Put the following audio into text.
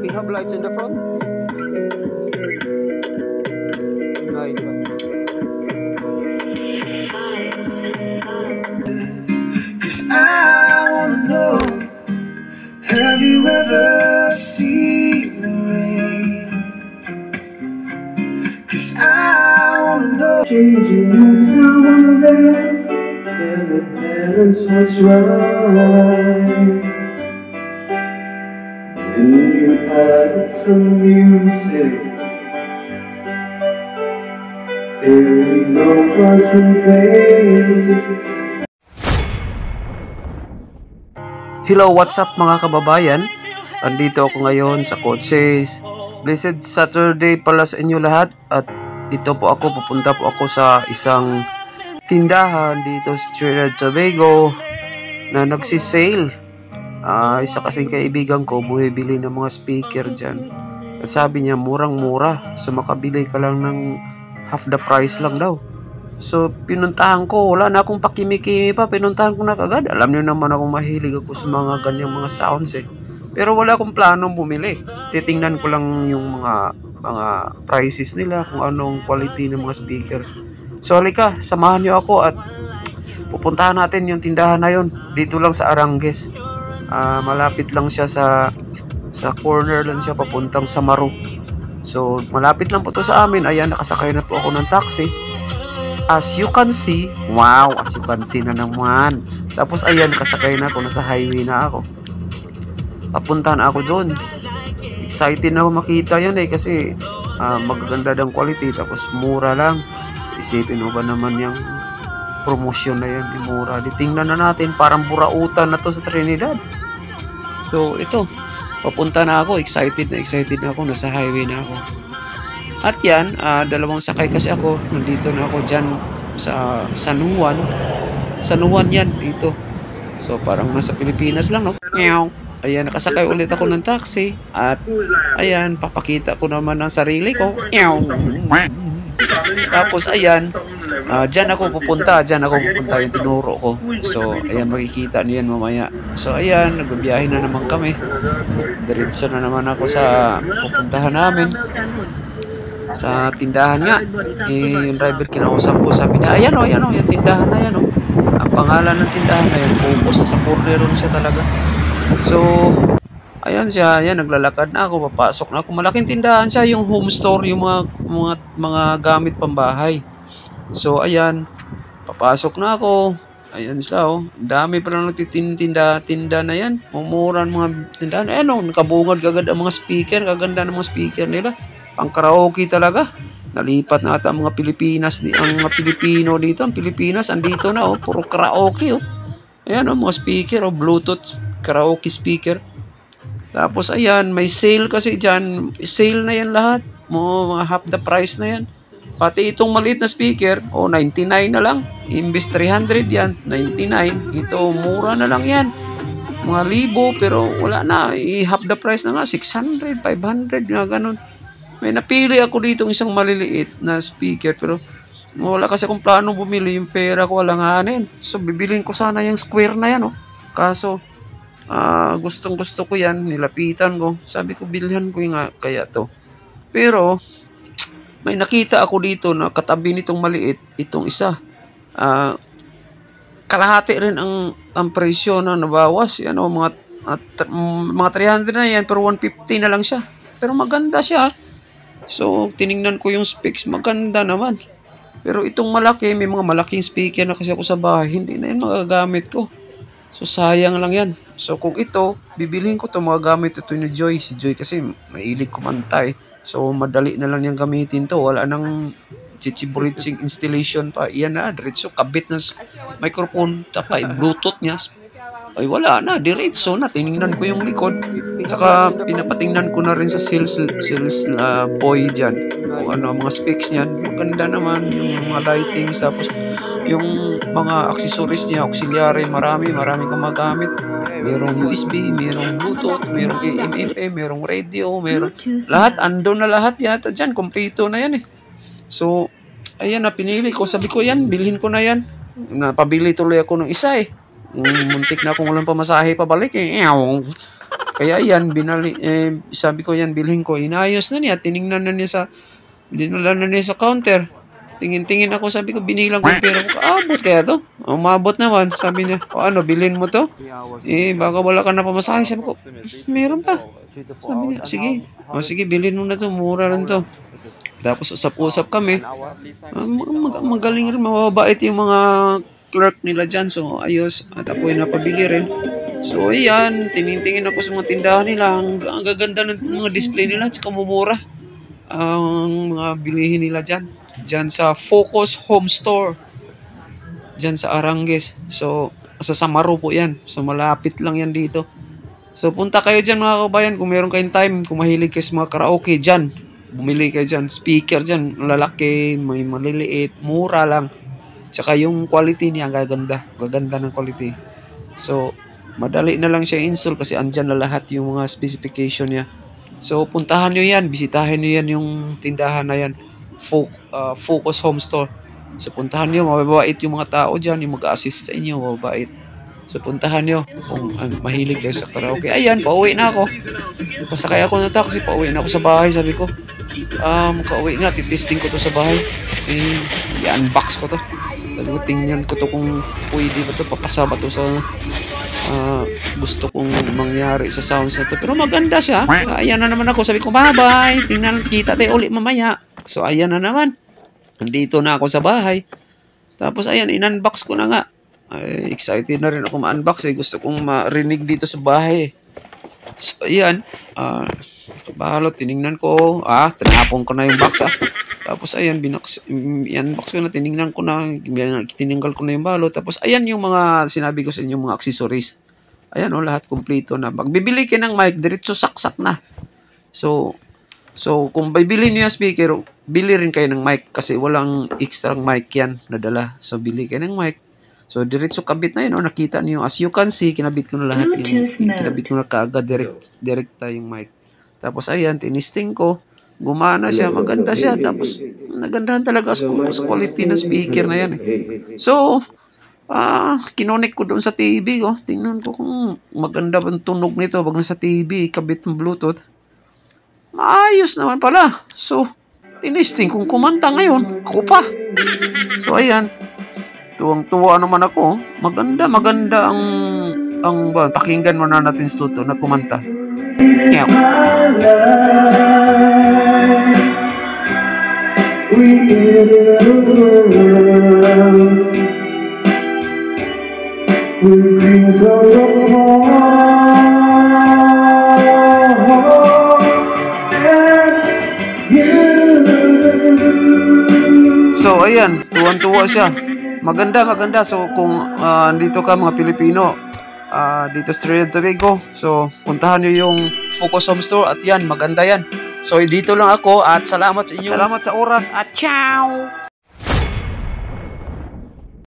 rotating headlights in the front. Nice. I wanna know, have you ever seen the rain? 'Cause I wanna know, changing someone there, never tell us what's right. Then you add some music, there we no fuss and face. Hello, what's up mga kababayan? Andito ako ngayon sa Coaches. Blessed Saturday pala sa inyo lahat. At ito po ako, pupunta po ako sa isang tindahan dito sa Trinidad Tobago na nagsisale. Isa kasing kaibigan ko, bumibili ng mga speaker dyan. At sabi niya, murang-mura. So makabili ka lang ng half the price lang daw. So, pinuntahan ko. Wala na akong pakimi-kimi pa. Pinuntahan ko na kagad. Alam niyo naman akong mahilig ako sa mga ganyang mga sounds eh. Pero wala akong planong bumili. Titingnan ko lang yung mga prices nila, kung anong quality ng mga speaker. So, halika, samahan niyo ako at pupuntahan natin yung tindahan na yun. Dito lang sa Arangues. Malapit lang siya sa corner lang siya, papuntang Samaru. So, malapit lang po to sa amin. Ayan, nakasakay na po ako ng taxi. As you can see, wow, as you can see na naman. Tapos ayan, kasakay na ako, nasa highway na ako. Papuntahan ako doon. Excited na ako makita yan eh, kasi magaganda ng quality, tapos mura lang. Isipin mo ba naman yung promotion na yan, mura. Tingnan na natin, parang burautan na to sa Trinidad. So ito, papunta na ako, excited na ako, nasa highway na ako. At yan, dalawang sakay kasi ako. Nandito na ako dyan sa San Juan. San Juan yan, dito. So, parang nasa Pilipinas lang, no? Ayan, nakasakay ulit ako ng taxi. At, ayan, papakita ko naman ang sarili ko. Tapos, ayan, dyan ako pupunta yung tinuro ko. So, ayan, makikita niyo yan mamaya. So, ayan, nagbibiyahe na naman kami. Diretso na naman ako sa pupuntahan namin. Sa tindahan nga, yung driver kinausap ko, sabi niya, ayan o, yung tindahan na yan o. Ang pangalan ng tindahan na yan, focus, sa corner ron siya talaga. So, ayan siya, ayan, naglalakad na ako, papasok na ako. Malaking tindahan siya, yung home store, yung mga gamit pambahay. So, ayan, papasok na ako. Ayan sila o, dami pa lang nagtitinda na yan. Mumuran mga tindahan. Ayan o, nakabungad kagad ang mga speaker, kaganda ng mga speaker nila. Ang karaoke talaga. Nalipat na ata ang mga Pilipinas, ang mga Pilipino dito. Ang Pilipinas, andito na, oh, puro karaoke, oh. Ayan, oh, mga speaker, oh, Bluetooth, karaoke speaker. Tapos, ayan, may sale kasi dyan. Sale na yan lahat. Mga half the price na yan. Pati itong maliit na speaker, oh, 99 na lang. Imbis 300 yan, 99. Ito, mura na lang yan. Mga libo, pero wala na. Half the price na nga, 600, 500, nga ganun. May napili ako dito isang maliliit na speaker, pero wala kasi akong plano bumili, yung pera ko alanganin. So bibilin ko sana yung square na yan, oh. Kaso gustong gusto ko yan, nilapitan ko. Sabi ko bilhan ko yung kaya to. Pero may nakita ako dito na katabi nitong maliit, itong isa. Kalahati rin ang presyo na nabawas. Yan, oh, mga 300 na yan, pero 150 na lang siya. Pero maganda siya. So, tiningnan ko yung specs, maganda naman. Pero itong malaki, may mga malaking speaker na kasi ako sa bahay, hindi na yun magagamit ko. So, sayang lang yan. So, kung ito, bibiliin ko ito, magagamit ito ni Joy. Si Joy kasi mahilig kumanta eh. So, madali na lang niyang gamitin to. Wala nang chichi-bridging installation pa. Iyan na, diretso, kabit na microphone, tsaka Bluetooth niya. Ay wala na, diretso na, tinignan ko yung likod. Saka pinapatingnan ko na rin sa sales boy dyan kung ano mga specs niyan. Maganda naman yung mga lightings, tapos yung mga accessories niya, auxiliary, marami kang magamit. Merong USB, merong Bluetooth, merong AM, FM, merong radio, merong lahat, ando na lahat yata dyan, kompleto na yan eh. So, ayan na, pinili ko, sabi ko yan, bilhin ko na yan. Napabili tuloy ako ng isa eh. Muntik na akong walang pamasahe pabalik eh. Kaya yan, sabi ko yan, bilhin ko. Inayos na niya, tiningnan na niya dinala na niya sa counter. Tingin-tingin ako, sabi ko, binilang ko yung pera ko. Abot kaya to? Umabot naman. Sabi niya, o ano, bilhin mo to? Baka wala ka na pamasahe. Sabi ko, meron pa. Sabi niya, sige. O sige, bilhin mo na to. Mura lang to. Tapos usap-usap kami. Magaling rin, mababait yung mga clerk nila dyan. So, ayos. At ako yung napabili rin. So, ayan. Tingin-tingin ako sa mga tindahan nila. Ang gaganda ng mga display nila. Tsaka mumura. Ang mga bilihin nila dyan. Dyan sa Focus Home Store. Dyan sa Arangues. So, sa Samaro po yan. So, malapit lang yan dito. So, punta kayo dyan mga kabayan. Kung meron kayong time, kung mahilig kayo sa mga karaoke dyan, bumili kayo dyan. Speaker dyan, lalaki, may maliliit, mura lang. Tsaka yung quality niya, gaganda. Gaganda ng quality. So, madali na lang siya install kasi andyan na lahat yung mga specification niya. So, puntahan nyo yan. Bisitahin nyo yan yung tindahan na yan. Focus Home Store. So, puntahan nyo. Mababait yung mga tao dyan. Yung mag-assist sa inyo. Mababait. So, puntahan nyo. Kung mahilig kayo sa karaoke. Ayan, pauwi na ako. Pasakay ako na taxi. Pauwi na ako sa bahay. Sabi ko, makauwi nga. Titesting ko to sa bahay. I-unbox ko to. Sabi ko, tingnan ko to kung pwede ba to. Papasa ba to sa gusto kong mangyari sa sounds na to. Pero maganda siya. Ayan na naman ako. Sabi ko, bye-bye. Tingnan, kita tayo ulit mamaya. So, ayan na naman. Nandito na ako sa bahay. Tapos, ayan, in-unbox ko na nga. Excited na rin ako ma-unbox. Gusto kong marinig dito sa bahay. So, ayan. Balot, tinignan ko. Tinapon ko na yung box, Tapos, ayan, i-unbox ko na. Tinignan ko na. Tininggal ko na yung balot. Tapos, ayan yung mga sinabi ko sa inyo, mga accessories. Ayan, lahat kumpleto na. Pag bibili kayo ng mic, diretso saksak na. So, kung bibili niyo yung speaker, bili rin kayo ng mic kasi walang extra mic yan nadala. So, bili kayo ng mic. So, diretso kabit na yun. Nakita niyo. As you can see, kinabit ko na lahat kinabit ko na kaagad. Direkta yung mic. Tapos, ayan, tinisting ko. Gumana siya. Maganda siya. Tapos, nagandahan talaga sa quality ng speaker na yan. So, kinonek ko doon sa TV ko. Tingnan ko kung maganda ang tunog nito pag nasa TV, kabit ng Bluetooth. Maayos naman pala. So, tinisting kung kumanta ngayon. Ako pa. So, ayan. Tuwang-tuwa naman ako. Maganda ang pakinggan mo na natin sa tuto na kumanta. Ew. So, ayan. Tuwan-tuwa siya. Maganda. So, kung dito ka mga Pilipino, dito sa Trinidad Tobago, so, puntahan nyo yung Focus Home Store at yan, maganda yan. So, dito lang ako at salamat sa inyo. At salamat sa oras at ciao!